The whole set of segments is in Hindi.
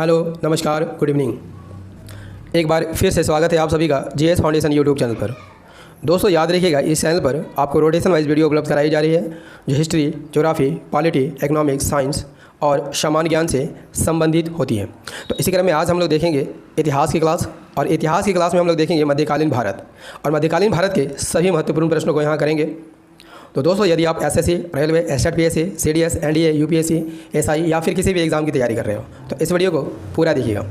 हेलो, नमस्कार, गुड इवनिंग। एक बार फिर से स्वागत है आप सभी का जीएस फाउंडेशन यूट्यूब चैनल पर। दोस्तों याद रखिएगा, इस चैनल पर आपको रोटेशन वाइज वीडियो उपलब्ध कराई जा रही है जो history, geography, polity, economics, science और सामान्य ज्ञान से संबंधित होती है। तो इसी क्रम में आज हम लोग देखेंगे इतिहास की क्लास, और इतिहास की क्लास में हम लोग देखेंगे मध्यकालीन भारत, और मध्यकालीन भारत के सभी महत्वपूर्ण प्रश्नों को यहाँ करेंगे। तो दोस्तों यदि आप SSC, railway, state PSC, CDS, NDA, UPSC, SI या फिर किसी भी एग्ज़ाम की तैयारी कर रहे हो तो इस वीडियो को पूरा देखिएगा,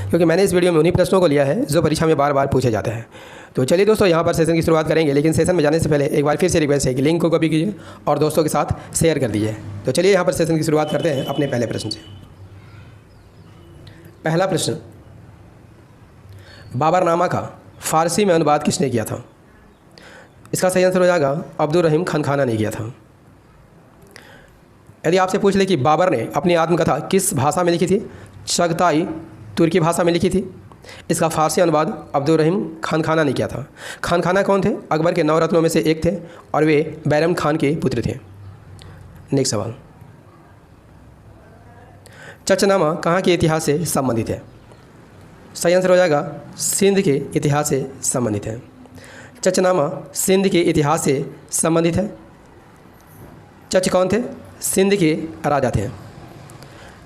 क्योंकि मैंने इस वीडियो में उन्हीं प्रश्नों को लिया है जो परीक्षा में बार बार पूछे जाते हैं। तो चलिए दोस्तों यहाँ पर सेशन की शुरुआत करेंगे, लेकिन सेशन में जाने से पहले एक बार फिर से रिक्वेस्ट है कि लिंक को कॉपी कीजिए और दोस्तों के साथ शेयर कर दीजिए। तो चलिए यहाँ पर सेशन की शुरुआत करते हैं अपने पहले प्रश्न से। पहला प्रश्न, बाबरनामा का फ़ारसी में अनुवाद किसने किया था? इसका सही आंसर हो जाएगा अब्दुल रहीम खनखाना ने किया था। यदि आपसे पूछ ले कि बाबर ने अपनी आत्मकथा किस भाषा में लिखी थी? चगताई तुर्की भाषा में लिखी थी। इसका फ़ारसी अनुवाद अब्दुल रहीम खनखाना ने किया था। खनखाना कौन थे? अकबर के 9 रत्नों में से एक थे और वे बैरम खान के पुत्र थे। नेक्स्ट सवाल, चचनामा कहाँ के इतिहास से संबंधित है? सही आंसर हो जाएगा सिंध के इतिहास से संबंधित है। चचनामा सिंध के इतिहास से संबंधित है। चच कौन थे? सिंध के राजा थे।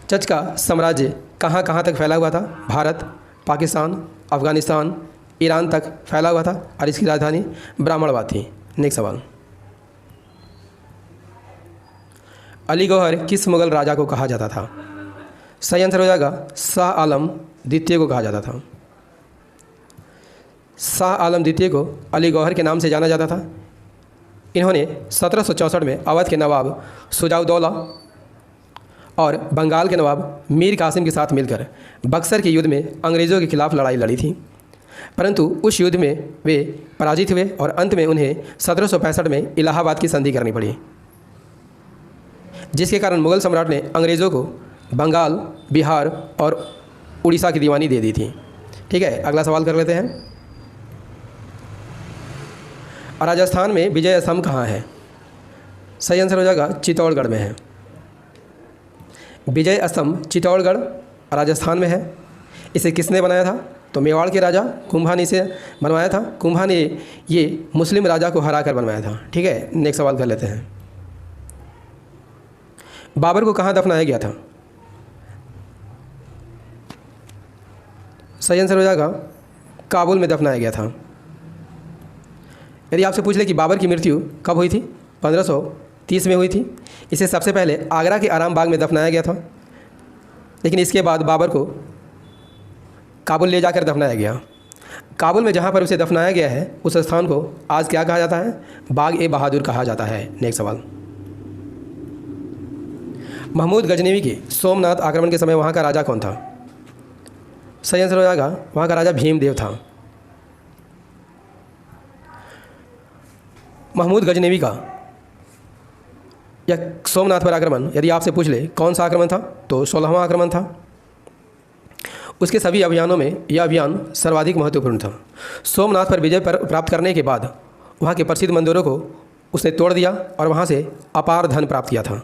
चच का साम्राज्य कहाँ कहाँ तक फैला हुआ था? भारत, पाकिस्तान, अफ़गानिस्तान, ईरान तक फैला हुआ था और इसकी राजधानी ब्राह्मणबाद थी। नेक्स्ट सवाल, अली गौहर किस मुग़ल राजा को कहा जाता था? सही आंसर हो जाएगा शाह आलम द्वितीय को कहा जाता था। शाह आलम द्वितीय को अली गौहर के नाम से जाना जाता था। इन्होंने 1764 में अवध के नवाब शुजाउद्दौला और बंगाल के नवाब मीर कासिम के साथ मिलकर बक्सर के युद्ध में अंग्रेज़ों के खिलाफ लड़ाई लड़ी थी, परंतु उस युद्ध में वे पराजित हुए और अंत में उन्हें 1765 में इलाहाबाद की संधि करनी पड़ी, जिसके कारण मुग़ल सम्राट ने अंग्रेज़ों को बंगाल, बिहार और उड़ीसा की दीवानी दे दी थी। ठीक है, अगला सवाल कर लेते हैं। राजस्थान में विजय स्तंभ कहाँ है? सही आंसर हो जाएगा चित्तौड़गढ़ में है। विजय स्तंभ चित्तौड़गढ़ राजस्थान में है। इसे किसने बनाया था? तो मेवाड़ के राजा कुंभा ने इसे बनवाया था। कुंभा ने ये मुस्लिम राजा को हरा कर बनवाया था। ठीक है, नेक्स्ट सवाल कर लेते हैं। बाबर को कहाँ दफनाया गया था? सही आंसर हो जाएगा काबुल में दफनाया गया था। यदि आपसे पूछ ले कि बाबर की मृत्यु कब हुई थी? 1530 में हुई थी। इसे सबसे पहले आगरा के आराम बाग में दफनाया गया था, लेकिन इसके बाद बाबर को काबुल ले जाकर दफनाया गया। काबुल में जहाँ पर उसे दफनाया गया है उस स्थान को आज क्या कहा जाता है? बाग ए बहादुर कहा जाता है। नेक्स्ट सवाल, महमूद गजनवी के सोमनाथ आक्रमण के समय वहाँ का राजा कौन था? सही आंसर हो जाएगा वहाँ का राजा भीमदेव था। महमूद गजनवी का यह सोमनाथ पर आक्रमण यदि आपसे पूछ ले कौन सा आक्रमण था, तो 16वां आक्रमण था। उसके सभी अभियानों में यह अभियान सर्वाधिक महत्वपूर्ण था। सोमनाथ पर विजय प्राप्त करने के बाद वहाँ के प्रसिद्ध मंदिरों को उसने तोड़ दिया और वहाँ से अपार धन प्राप्त किया था।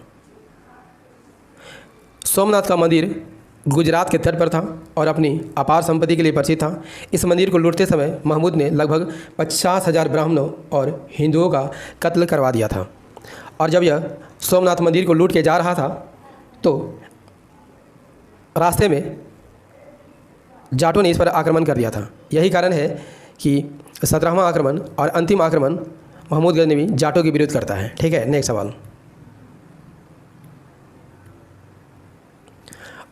सोमनाथ का मंदिर गुजरात के तट पर था और अपनी अपार संपत्ति के लिए प्रसिद्ध था। इस मंदिर को लूटते समय महमूद ने लगभग 50,000 ब्राह्मणों और हिंदुओं का कत्ल करवा दिया था। और जब यह सोमनाथ मंदिर को लूट के जा रहा था तो रास्ते में जाटों ने इस पर आक्रमण कर दिया था। यही कारण है कि 17वां आक्रमण और अंतिम आक्रमण महमूद गजनवी जाटों के विरुद्ध करता है। ठीक है, नेक्स्ट सवाल,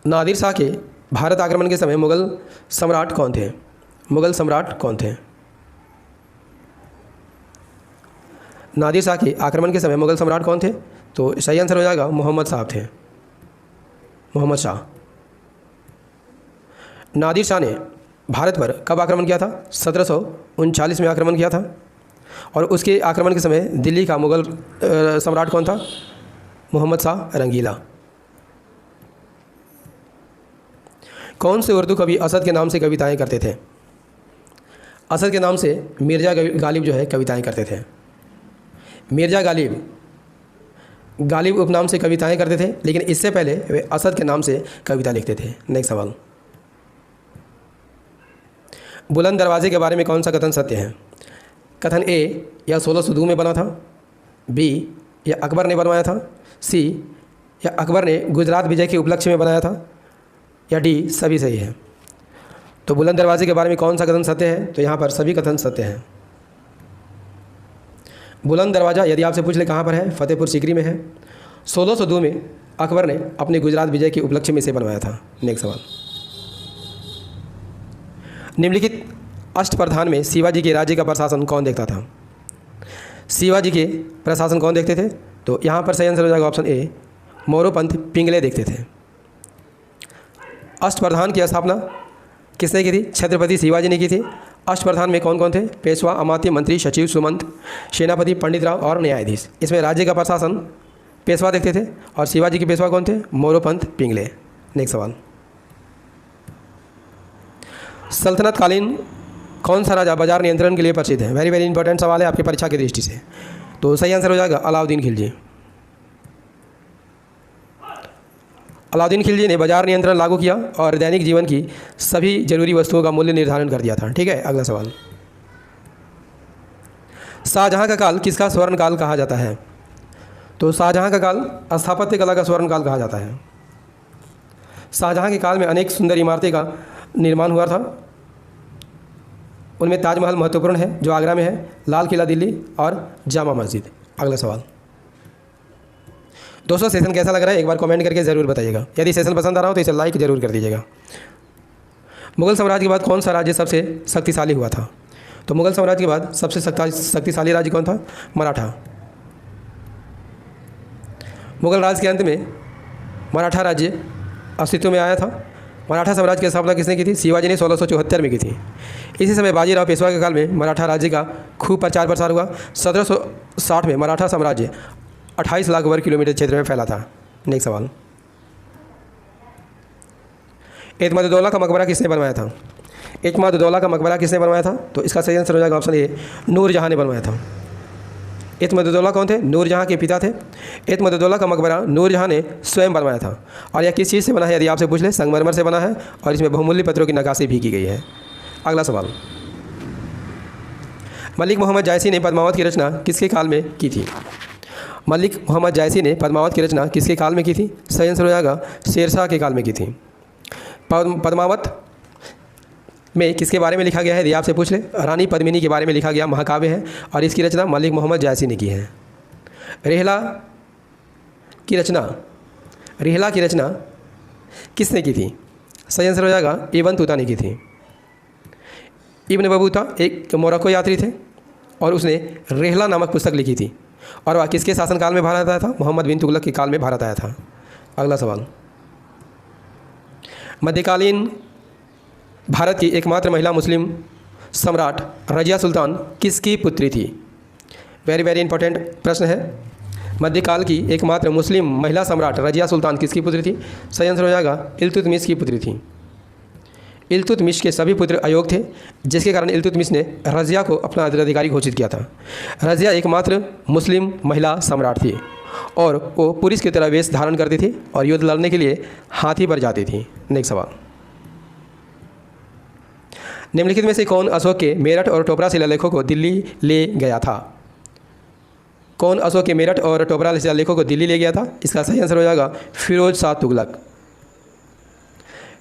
नादिर शाह के भारत आक्रमण के समय मुग़ल सम्राट कौन थे? मुग़ल सम्राट कौन थे? नादिर शाह के आक्रमण के समय मुग़ल सम्राट कौन थे? तो सही आंसर हो जाएगा मोहम्मद साहब थे, मोहम्मद शाह। नादिर शाह ने भारत पर कब आक्रमण किया था? 1739 में आक्रमण किया था। और उसके आक्रमण के समय दिल्ली का मुग़ल सम्राट कौन था? मोहम्मद शाह रंगीला। कौन से उर्दू कवि असद के नाम से कविताएं करते थे? असद के नाम से मिर्ज़ा गालिब जो है कविताएं करते थे। मिर्ज़ा गालिब उपनाम से कविताएं करते थे, लेकिन इससे पहले वे असद के नाम से कविता लिखते थे। नेक्स्ट सवाल, बुलंद दरवाजे के बारे में कौन सा कथन सत्य है? कथन ए, यह 1602 में बना था। बी, यह अकबर ने बनवाया था। सी, यह अकबर ने गुजरात विजय के उपलक्ष्य में बनाया था। या डी, सभी सही है। तो बुलंद दरवाजे के बारे में कौन सा कथन सत्य है? तो यहाँ पर सभी कथन सत्य हैं। बुलंद दरवाज़ा यदि आपसे पूछ ले कहाँ पर है, फतेहपुर सीकरी में है। 1602 में अकबर ने अपने गुजरात विजय के उपलक्ष्य में इसे बनवाया था। नेक्स्ट सवाल, निम्नलिखित अष्टप्रधान में शिवाजी के राज्य का प्रशासन कौन देखता था? शिवाजी के प्रशासन कौन देखते थे? तो यहाँ पर सही आंसर हो जाएगा ऑप्शन ए, मोरोपंत पिंगले देखते थे। अष्टप्रधान की स्थापना किसने की थी? छत्रपति शिवाजी ने की थी। अष्टप्रधान में कौन कौन थे? पेशवा, अमात्य, मंत्री, सचिव, सुमंत, सेनापति, पंडित राव और न्यायाधीश। इसमें राज्य का प्रशासन पेशवा देखते थे और शिवाजी के पेशवा कौन थे? मोरोपंत पिंगले। नेक्स्ट सवाल, सल्तनत कालीन कौन सा राजा बाजार नियंत्रण के लिए प्रसिद्ध है? वेरी वेरी इंपॉर्टेंट सवाल है आपकी परीक्षा की दृष्टि से। तो सही आंसर हो जाएगा अलाउद्दीन खिलजी। अलाउद्दीन खिलजी ने बाजार नियंत्रण लागू किया और दैनिक जीवन की सभी जरूरी वस्तुओं का मूल्य निर्धारण कर दिया था। ठीक है, अगला सवाल, शाहजहां का काल किसका स्वर्ण काल कहा जाता है? तो शाहजहां का काल स्थापत्य कला का स्वर्ण काल कहा जाता है। शाहजहां के काल में अनेक सुंदर इमारतें का निर्माण हुआ था। उनमें ताजमहल महत्वपूर्ण है जो आगरा में है, लाल किला दिल्ली और जामा मस्जिद। अगला सवाल, दोस्तों सेशन कैसा लग रहा है एक बार कमेंट करके ज़रूर बताइएगा। यदि सेशन पसंद आ रहा हो तो इसे लाइक ज़रूर कर दीजिएगा। मुगल साम्राज्य के बाद कौन सा राज्य सबसे शक्तिशाली हुआ था? तो मुगल साम्राज्य के बाद सबसे शक्तिशाली राज्य कौन था? मराठा। मुगल राज के अंत में मराठा राज्य अस्तित्व में आया था। मराठा साम्राज्य की स्थापना किसने की थी? शिवाजी ने 1674 में की थी। इसी समय बाजीराव पेशवा के काल में मराठा राज्य का खूब प्रचार प्रसार हुआ। 1760 में मराठा साम्राज्य 28 लाख वर्ग किलोमीटर क्षेत्र में फैला था। नेक्स्ट सवाल, एतमाद-उद-दौला का मकबरा किसने बनवाया था? एतमाद-उद-दौला का मकबरा किसने बनवाया था? तो इसका सही आंसर हो जाएगा ऑप्शन ए, नूरजहां ने बनवाया था। एतमाद-उद-दौला कौन थे? नूरजहां के पिता थे। एतमाद-उद-दौला का मकबरा नूरजहां ने स्वयं बनवाया था। और यह किस चीज़ से बना है? यदि आपसे पूछ ले, संगमरमर से बना है और इसमें बहुमूल्य पत्थरों की नक्काशी भी की गई है। अगला सवाल, मलिक मोहम्मद जायसी ने पद्मावत की रचना किसके काल में की थी? मलिक मोहम्मद जायसी ने पद्मावत की रचना किसके काल में की थी? सही आंसर हो जाएगा शेरशाह के काल में की थी। पद्मावत में किसके बारे में लिखा गया है? यदि आपसे पूछ ले, रानी पद्मिनी के बारे में लिखा गया महाकाव्य है और इसकी रचना मलिक मोहम्मद जायसी ने की है। रेहला की रचना किसने की थी? सही आंसर हो जाएगा इब्न तूता ने की थी। इब्न बतूता एक मोरक्को यात्री थे और उसने रेहला नामक पुस्तक लिखी थी और वह किसके शासनकाल में भारत आया था? मोहम्मद बिन तुगलक के काल में भारत आया था। अगला सवाल, मध्यकालीन भारत की एकमात्र महिला मुस्लिम सम्राट रजिया सुल्तान किसकी पुत्री थी? वेरी वेरी इंपॉर्टेंट प्रश्न है। मध्यकाल की एकमात्र मुस्लिम महिला सम्राट रजिया सुल्तान किसकी पुत्री थी? सही आंसर हो जाएगा इल्तुतमिश की पुत्री थी। इल्तुतमिश के सभी पुत्र अयोग्य थे जिसके कारण इल्तुतमिश ने रजिया को अपना उत्तराधिकारी घोषित किया था। रजिया एकमात्र मुस्लिम महिला सम्राट थी और वो पुरुष की तरह वेश धारण करती थी और युद्ध लड़ने के लिए हाथी पर जाती थी। नेक्स्ट सवाल, निम्नलिखित में से कौन अशोक के मेरठ और टोपरा शिलालेखों को दिल्ली ले गया था? कौन अशोक के मेरठ और टोपरा शिलालेखों को दिल्ली ले गया था? इसका सही आंसर हो जाएगा फिरोज शाह तुगलक।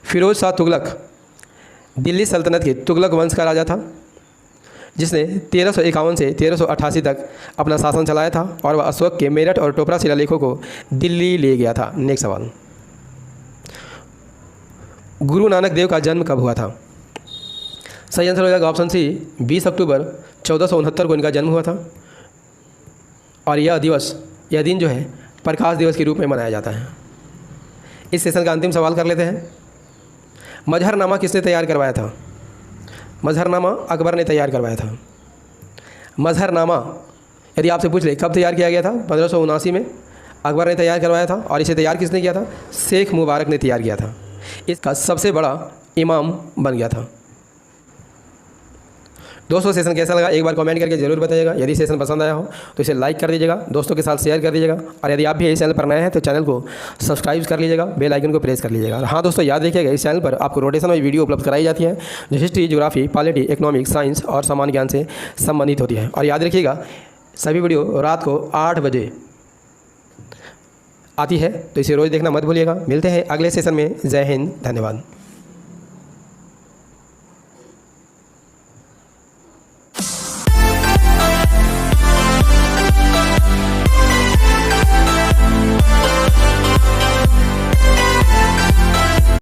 फिरोज शाह तुगलक दिल्ली सल्तनत के तुगलक वंश का राजा था जिसने 1351 से 1388 तक अपना शासन चलाया था और वह अशोक के मेरठ और टोपरा शिलालेखों को दिल्ली ले गया था। नेक्स्ट सवाल, गुरु नानक देव का जन्म कब हुआ था? सही आंसर हो जाएगा ऑप्शन सी, 20 अक्टूबर 1469 को इनका जन्म हुआ था और यह दिन जो है प्रकाश दिवस के रूप में मनाया जाता है। इस सेशन का अंतिम सवाल कर लेते हैं। मजहरनामा किसने तैयार करवाया था? मजहरनामा अकबर ने तैयार करवाया था। मजहरनामा यदि आपसे पूछ ले कब तैयार किया गया था? 1579 में अकबर ने तैयार करवाया था और इसे तैयार किसने किया था? शेख मुबारक ने तैयार किया था। इसका सबसे बड़ा इमाम बन गया था। दोस्तों सेशन कैसा लगा एक बार कमेंट करके जरूर बताइएगा। यदि सेशन पसंद आया हो तो इसे लाइक कर दीजिएगा, दोस्तों के साथ शेयर कर दीजिएगा, और यदि आप भी इस चैनल पर नए हैं तो चैनल को सब्सक्राइब कर लीजिएगा, बेल आइकन को प्रेस कर लीजिएगा। हाँ दोस्तों याद रखिएगा इस चैनल पर आपको रोटेशन वाइज वीडियो उपलब्ध कराई जाती है जो history, geography, polity, economics, science और सामान्य ज्ञान से संबंधित होती है। और याद रखिएगा सभी वीडियो रात को 8 बजे आती है, तो इसे रोज़ देखना मत भूलिएगा। मिलते हैं अगले सेशन में। जय हिंद, धन्यवाद।